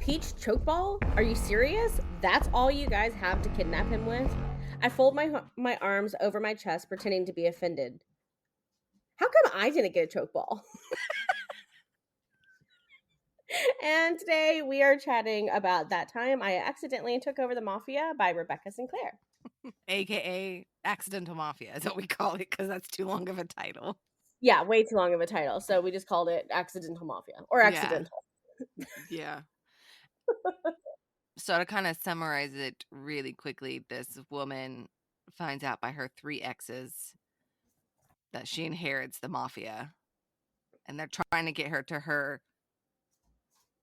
peach chokeball? Are you serious? That's all you guys have to kidnap him with? I fold my arms over my chest, pretending to be offended. How come I didn't get a chokeball? And today we are chatting about that time I accidentally took over the Mafia by Rebekah Sinclair. AKA Accidental Mafia is what we call it because that's too long of a title. Yeah, way too long of a title, so we just called it Accidental Mafia. Or Accidental. Yeah. So to kind of summarize it really quickly, this woman finds out by her 3 exes that she inherits the Mafia. And they're trying to get her to her,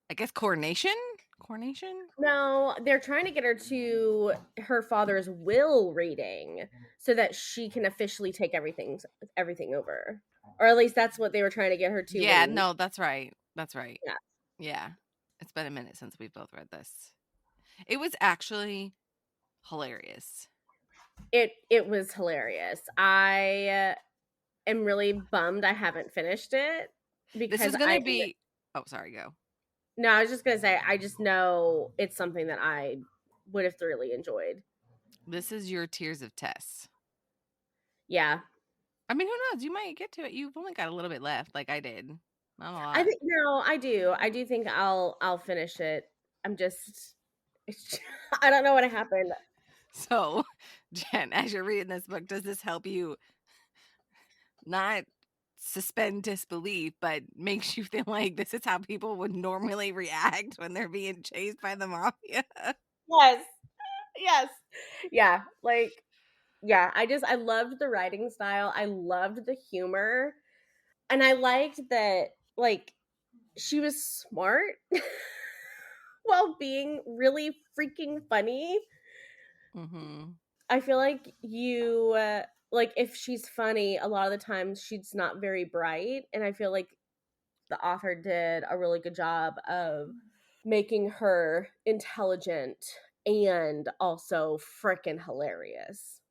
I guess, coronation? Coronation? No, they're trying to get her to her father's will reading so that she can officially take everything over. Or at least that's what they were trying to get her to. Yeah, no, that's right. That's right. Yeah. Yeah. It's been a minute since we've both read this. It was actually hilarious. It was hilarious. I am really bummed I haven't finished it This because is going to be... Oh, sorry, go. No, I was just going to say, I just know it's something that I would have thoroughly enjoyed. This is your Tears of Tess. Yeah. I mean, who knows? You might get to it. You've only got a little bit left, like I did. Not a lot. I think no, I do. I do think I'll finish it. I'm just I don't know what happened. So, Jen, as you're reading this book, does this help you not suspend disbelief, but makes you feel like this is how people would normally react when they're being chased by the Mafia? Yes. Yes. Yeah, like yeah, I loved the writing style. I loved the humor. And I liked that like she was smart while being really freaking funny. Mm-hmm. I feel like like if she's funny, a lot of the times she's not very bright, and I feel like the author did a really good job of making her intelligent and also freaking hilarious.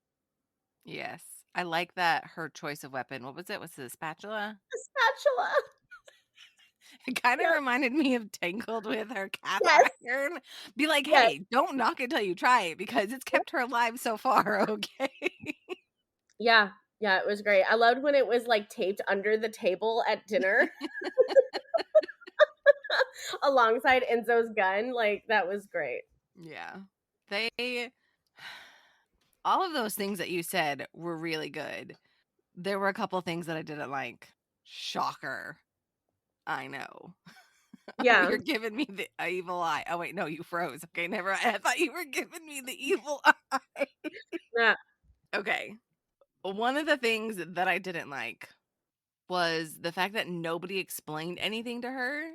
Yes. I like that her choice of weapon. What was it? Was it a spatula? A spatula. It kind of Yep. reminded me of Tangled with her cast Yes. iron. Be like, Yes. hey, don't knock it till you try it because it's kept her alive so far, okay? Yeah. Yeah, it was great. I loved when it was like taped under the table at dinner alongside Enzo's gun. Like that was great. Yeah. They all of those things that you said were really good. There were a couple of things that I didn't like. Shocker. I know. Oh, Yeah. you're giving me the evil eye. Oh wait, no, you froze. Okay, never. I thought you were giving me the evil eye. Yeah. Okay. One of the things that I didn't like was the fact that nobody explained anything to her.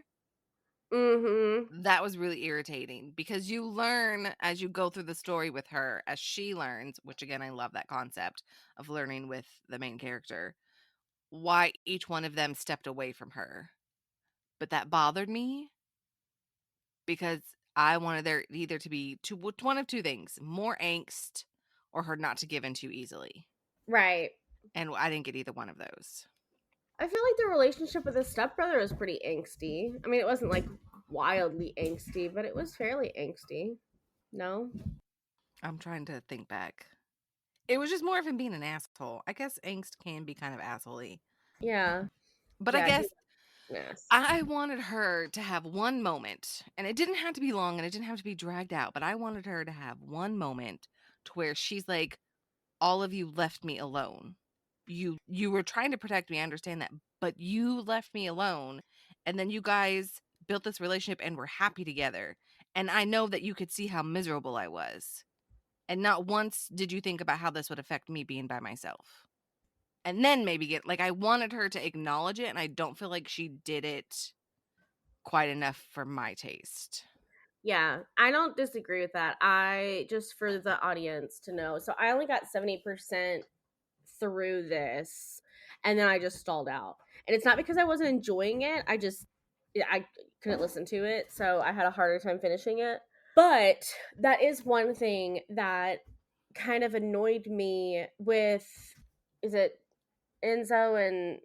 Mhm. That was really irritating because you learn as you go through the story with her, as she learns, which again, I love that concept of learning with the main character, why each one of them stepped away from her. But that bothered me because I wanted there either to be one of two things: more angst or her not to give in too easily. Right. And I didn't get either one of those. I feel like the relationship with his stepbrother was pretty angsty. I mean, it wasn't like wildly angsty, but it was fairly angsty. No? I'm trying to think back. It was just more of him being an asshole. I guess angst can be kind of assholey. Yeah. But I Yeah, guess yes. I wanted her to have one moment, and it didn't have to be long and it didn't have to be dragged out, but I wanted her to have one moment to where she's like, all of you left me alone. You were trying to protect me, I understand that, but you left me alone, and then you guys built this relationship and were happy together. And I know that you could see how miserable I was. And not once did you think about how this would affect me being by myself. And then maybe get like I wanted her to acknowledge it, and I don't feel like she did it quite enough for my taste. Yeah, I don't disagree with that. I just for the audience to know. So I only got 70% through this and then I just stalled out. And it's not because I wasn't enjoying it. I couldn't listen to it, so I had a harder time finishing it. But that is one thing that kind of annoyed me with is it Enzo and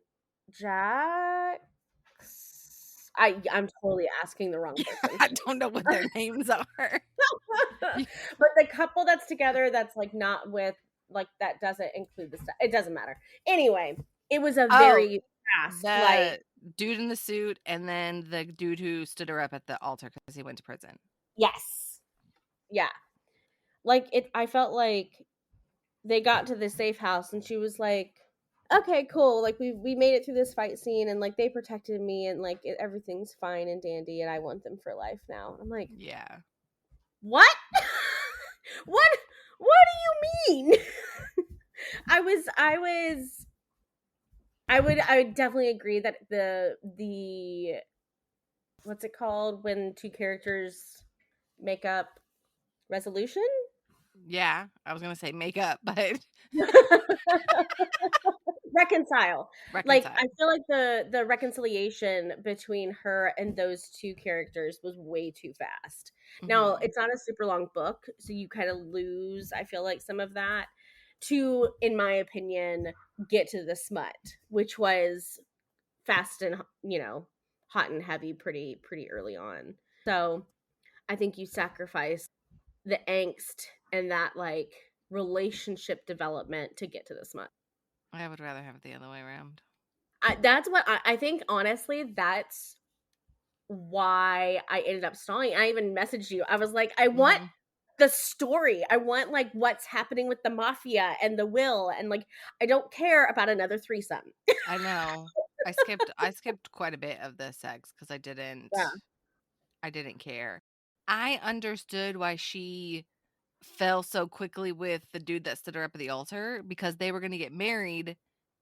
Jax? I'm totally asking the wrong person. I don't know what their names are. But the couple that's together that's, like, not with like, that doesn't include the stuff. It doesn't matter. Anyway, it was a Oh, very fast, like the dude in the suit and then the dude who stood her up at the altar because he went to prison. yes. Yeah. Like, I felt like they got to the safe house and she was like, "Okay, cool. Like, we made it through this fight scene and, like, they protected me and, like, everything's fine and dandy and I want them for life now." And I'm like, Yeah. "What? What do you mean?" I would definitely agree that the what's it called when two characters make up resolution? Yeah, I was gonna say makeup, but Reconcile. Like, reconcile. I feel like the reconciliation between her and those two characters was way too fast. Now, Mhm. it's not a super long book, so you kind of lose, I feel like, some of that to, in my opinion, get to the smut, which was fast and, hot and heavy pretty early on. So, I think you sacrifice the angst and that, like, relationship development to get to the smut. I would rather have it the other way around. That's what I think, honestly, that's why I ended up stalling. I even messaged you. I was like, I want Mhm. the story. I want, like, what's happening with the mafia and the will, and, like, I don't care about another threesome. I know. I skipped quite a bit of the sex because Yeah, I didn't care. I understood why she fell so quickly with the dude that stood her up at the altar because they were gonna get married,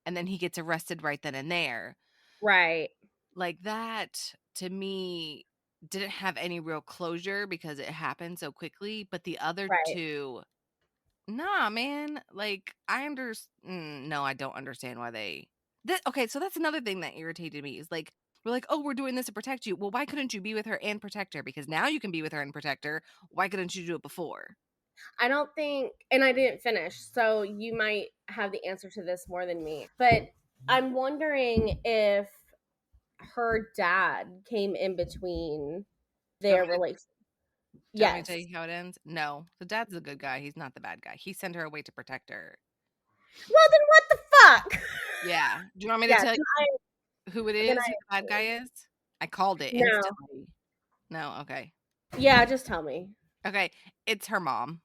and then he gets arrested right then and there. right, Like, that, to me, didn't have any real closure because it happened so quickly, but the other right. 2, nah, man, like, no, I don't understand why they that okay, so that's another thing that irritated me is, like, we're like, "Oh, we're doing this to protect you." Well, why couldn't you be with her and protect her? Because now you can be with her and protect her. Why couldn't you do it before? I don't think, and I didn't finish, so you might have the answer to this more than me. But I'm wondering if her dad came in between Do you their want me to relationship. do you want me to Yes. tell you how it ends? No. The dad's the good guy, he's not the bad guy. He sent her away to protect her. Well, then what the fuck? Yeah. Do you want me to Yeah, tell who it then is, who I the bad guy is? I called it no. instantly. No? Okay. Yeah, just tell me. Okay, it's her mom.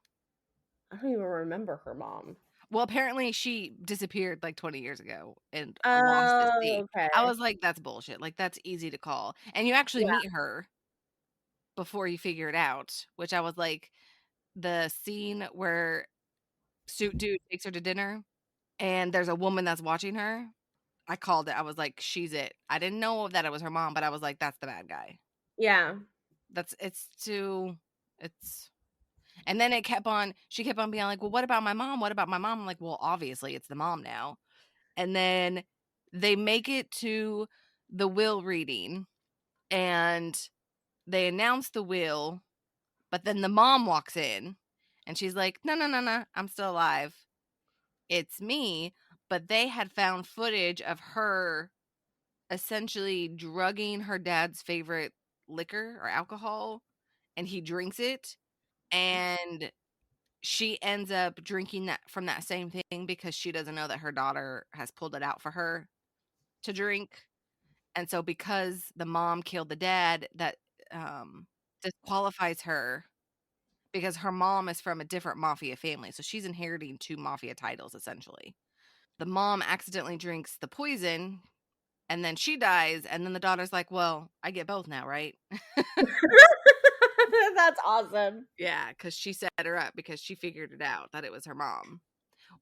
I don't even remember her mom. Well, apparently she disappeared, like, 20 years ago and lost at sea. Oh, I okay. was like, "That's bullshit, like, that's easy to call." And you actually Yeah, meet her before you figure it out, which I was like the scene where Suit Dude takes her to dinner and there's a woman that's watching her, I called it, I was like, "She's it." I didn't know that it was her mom, but I was like, "That's the bad guy." yeah, It's too it's and then it kept on she kept on being like, "Well, what about my mom? What about my mom?" I'm like, "Well, obviously, it's the mom now." And then they make it to the will reading, and they announce the will, but then the mom walks in, and she's like, "No, no, no, no, I'm still alive. It's me." But they had found footage of her essentially drugging her dad's favorite liquor or alcohol, and he drinks it, and she ends up drinking that from that same thing because she doesn't know that her daughter has pulled it out for her to drink. And so because the mom killed the dad, that, um, disqualifies her because her mom is from a different mafia family, so she's inheriting 2 mafia titles, essentially. The mom accidentally drinks the poison, and then she dies, and then the daughter's like, "Well, I get both now, right?" that's awesome. Yeah, because she set her up because she figured it out that it was her mom.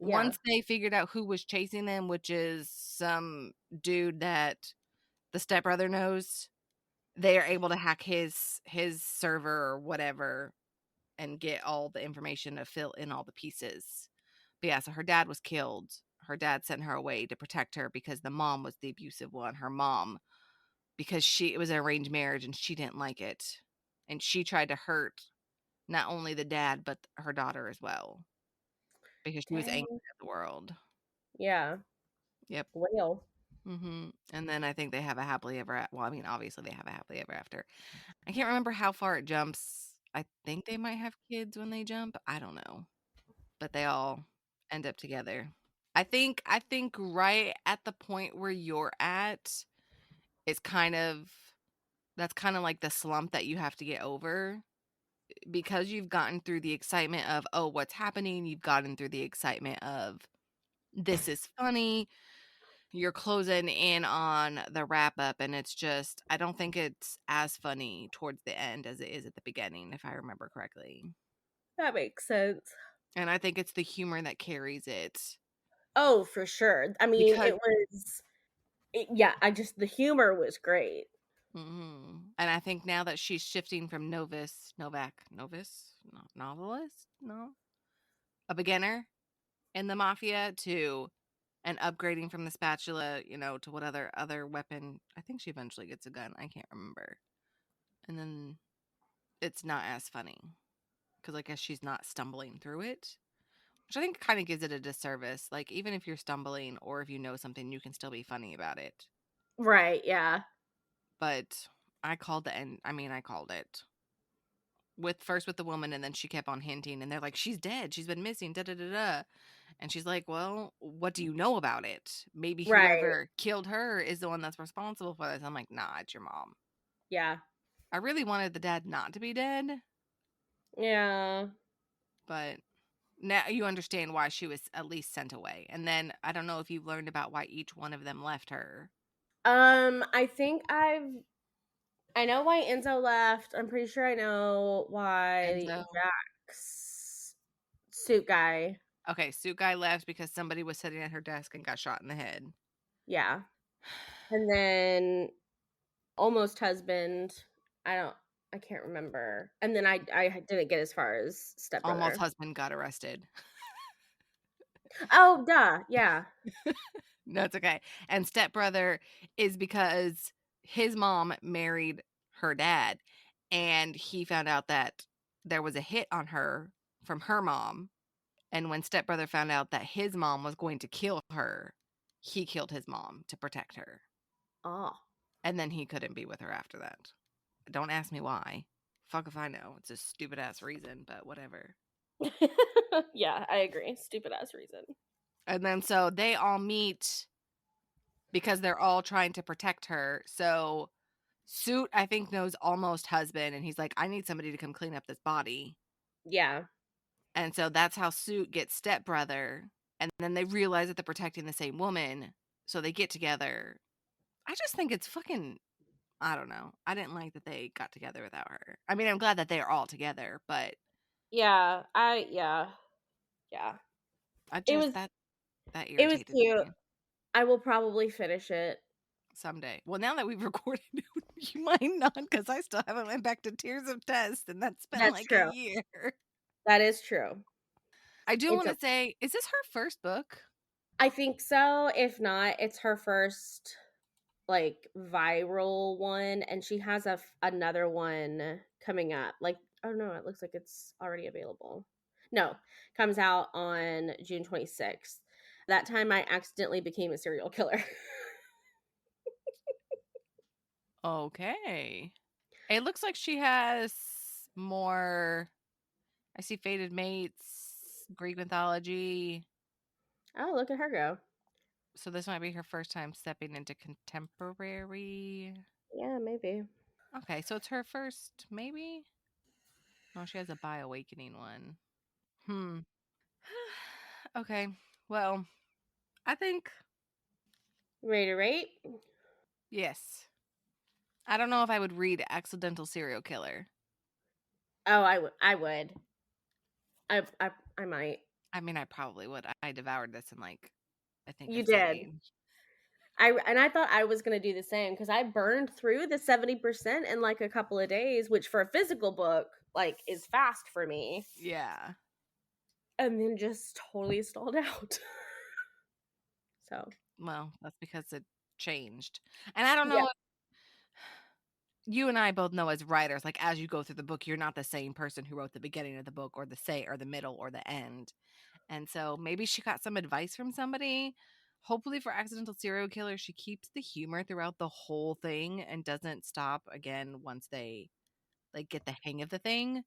Yeah, Once they figured out who was chasing them, which is some dude that the stepbrother knows, they are able to hack his server or whatever and get all the information to fill in all the pieces. But yeah, so her dad was killed. Her dad sent her away to protect her because the mom was the abusive one. Her mom, because it was an arranged marriage and she didn't like it. And she tried to hurt not only the dad, but her daughter as well because she was angry dang. at the world. Yeah, Yep. whale. And then I think they have a happily ever well, I mean, obviously they have a happily ever after. I can't remember how far it jumps. I think they might have kids when they jump. I don't know. But they all end up together. I think right at the point where you're at is kind of that's kind of like the slump that you have to get over because you've gotten through the excitement of, oh, what's happening? You've gotten through the excitement of this is funny. You're closing in on the wrap up, and it's just, I don't think it's as funny towards the end as it is at the beginning, if I remember correctly. That makes sense. And I think it's the humor that carries it Oh, for sure. I mean, because, it was yeah, I just the humor was great. and I think now that she's shifting from novice, no, novelist, no, a beginner in the Mafia to and upgrading from the spatula, to what other weapon. I think she eventually gets a gun. I can't remember. And then it's not as funny because I guess she's not stumbling through it, which I think kind of gives it a disservice. Like even if you're stumbling or if you know something, you can still be funny about it. Right, yeah. But I called the end. I mean, I called it with the woman, and then she kept on hinting, and they're like, "She's dead. She's been missing." Da da da da. And she's like, "Well, what do you know about it? Maybe Right. whoever killed her is the one that's responsible for this." I'm like, "Nah, it's your mom." Yeah. I really wanted the dad not to be dead, Yeah. but now you understand why she was at least sent away. And then I don't know if you've learned about why each one of them left her. I think I know why Enzo left. I'm pretty sure I know why Enzo. Jack's suit guy. Okay, suit guy left because somebody was sitting at her desk and got shot in the head. Yeah. And then almost husband. I don't I can't remember. And then I didn't get as far as Almost stepbrother. husband got arrested. Oh, duh. Yeah. No, it's okay. And stepbrother is because his mom married her dad, and he found out that there was a hit on her from her mom. And when stepbrother found out that his mom was going to kill her, he killed his mom to protect her. Oh. And then he couldn't be with her after that. Don't ask me why. Fuck if I know. It's a stupid ass reason, but whatever. Yeah, I agree. Stupid ass reason. And then so they all meet because they're all trying to protect her. So Suit, I think, knows almost husband, and he's like, I need somebody to come clean up this body. Yeah. And so that's how Suit gets stepbrother. And then they realize that they're protecting the same woman. So they get together. I just think it's fucking, I don't know. I didn't like that they got together without her. I mean, I'm glad that they are all together, but Yeah. Yeah. Yeah. I It just, was that it was irritated cute. me I will probably finish it. someday. Well, now that we've recorded, you might not, because I still haven't went back to Tears of Test, and that's been That's like a true. year. That is true. I do It's want a to say, is this her first book? I think so. If not, it's her first like viral one, and she has another one coming up. Like, oh no, it looks like it's already available. No, comes out on June 26th. That time I accidentally became a serial killer. Okay. It looks like she has more. I see Fated Mates, Greek mythology. Oh, look at her go. So this might be her first time stepping into contemporary. Yeah, maybe. Okay, so it's her first, maybe? No, she has a By Awakening one. Hmm. Okay. Well, I think Ready to rate? yes. I don't know if I would read Accidental Serial Killer. Oh, I would. I might. I mean, I probably would. I devoured this in like, I think a You did. sitting. I thought I was gonna do the same because I burned through the 70% in like a couple of days, which for a physical book like is fast for me, Yeah. and then just totally stalled out. So Well, that's because it changed. And I don't yeah, know, you and I both know as writers, like as you go through the book, you're not the same person who wrote the beginning of the book or the middle or the end. And so maybe she got some advice from somebody. Hopefully for Accidental Serial Killer, she keeps the humor throughout the whole thing and doesn't stop again once they like get the hang of the thing.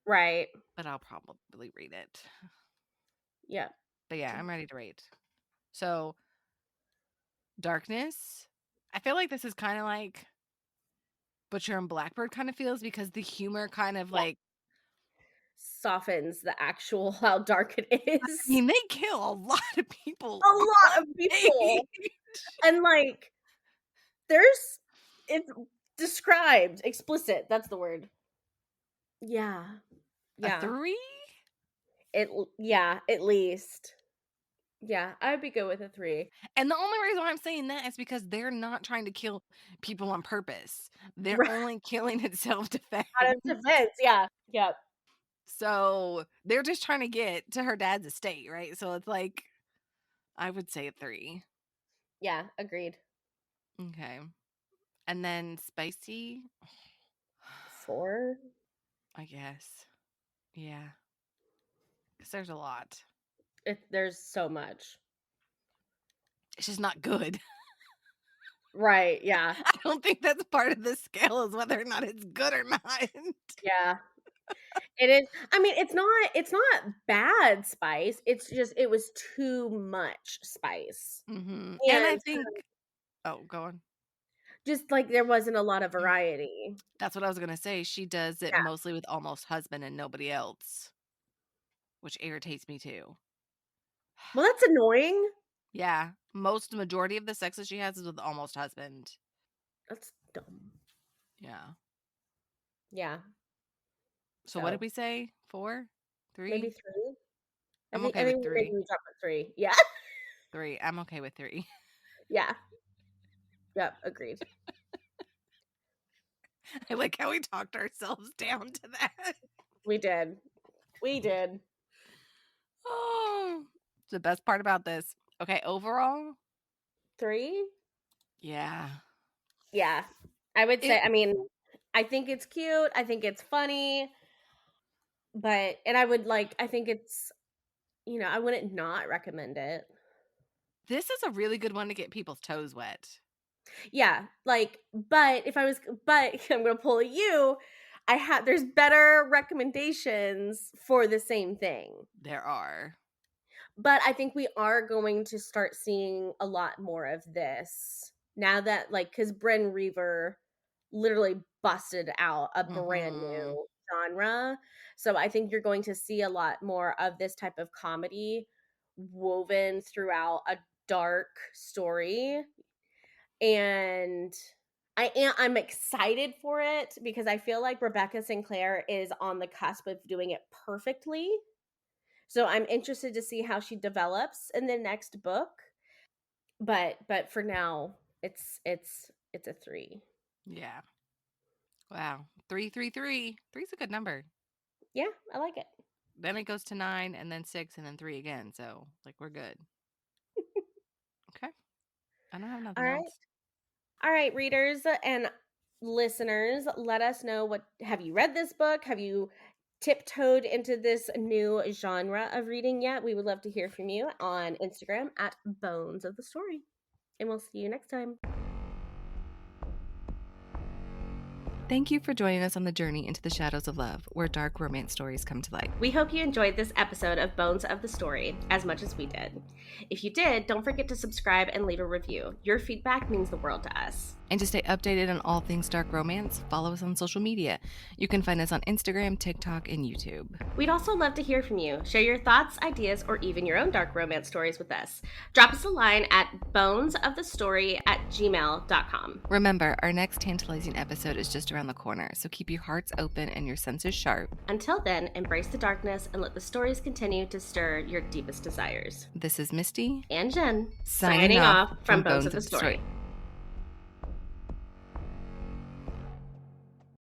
Right. But I'll probably read it. Yeah. But yeah, I'm ready to rate. So, Darkness. I feel like this is kind of like Butcher and Blackbird kind of feels because the humor kind of Yeah. like, Softens the actual how dark it I is. mean, they kill a lot of people A on lot of people. page. And like there's it's described, explicit, that's the word. Yeah. A Yeah. 3? Yeah, at least. Yeah, I'd be good with a 3. And the only reason why I'm saying that is because they're not trying to kill people on purpose. They're Right. only killing in self-defense. Out of defense, yeah. Yep. So they're just trying to get to her dad's estate, right? So it's like, I would say a 3. Yeah, agreed. Okay. And then Spicy, 4. I guess. Yeah. Because there's a lot. There's so much. It's just not good. Right, yeah. I don't think that's part of the scale is whether or not it's good or not. Yeah. It is. I mean, it's not bad spice. It's just it was too much spice. And I And think, oh, go on. just like there wasn't a lot of variety. That's what I was going to say. She does it Yeah. mostly with almost husband and nobody else, which irritates me too. Well, that's annoying. Yeah. Majority of the sex that she has is with almost husband. That's dumb. Yeah. Yeah. So what did we say? 4? 3? Maybe 3? I'm I okay with think 3. maybe we drop at 3. Yeah. 3. I'm okay with 3. Yeah. Yep, agreed. I like how we talked ourselves down to that. We did. Oh, it's the best part about this. Okay, overall, 3? yeah. Yeah. I would say, It I mean, I think it's cute. I think it's funny. But I think it's, I wouldn't not recommend it. this is a really good one to get people's toes wet. Yeah, but I'm gonna pull you. There's better recommendations for the same thing. There are. But I think we are going to start seeing a lot more of this now that because Bren Reaver literally busted out a brand new genre. So I think you're going to see a lot more of this type of comedy woven throughout a dark story. And I'm excited for it because I feel like Rebekah Sinclair is on the cusp of doing it perfectly. So I'm interested to see how she develops in the next book. But for now, it's a 3. Yeah. Wow. 333. 3's a good number. Yeah, I like it. Then it goes to 9 and then 6 and then 3 again. So, we're good. Okay. I don't have nothing else. All right, readers and listeners, let us know have you read this book? Have you tiptoed into this new genre of reading yet? We would love to hear from you on Instagram at Bones of the Story. And we'll see you next time. Thank you for joining us on the journey into the shadows of love, where dark romance stories come to light. We hope you enjoyed this episode of Bones of the Story as much as we did. If you did, don't forget to subscribe and leave a review. Your feedback means the world to us. And to stay updated on all things dark romance, follow us on social media. You can find us on Instagram, TikTok, and YouTube. We'd also love to hear from you. Share your thoughts, ideas, or even your own dark romance stories with us. Drop us a line at bonesofthestory@gmail.com. Remember, our next tantalizing episode is just around the corner, so keep your hearts open and your senses sharp. Until then, embrace the darkness and let the stories continue to stir your deepest desires. This is Misty and Jenn, signing off from Bones of the Story.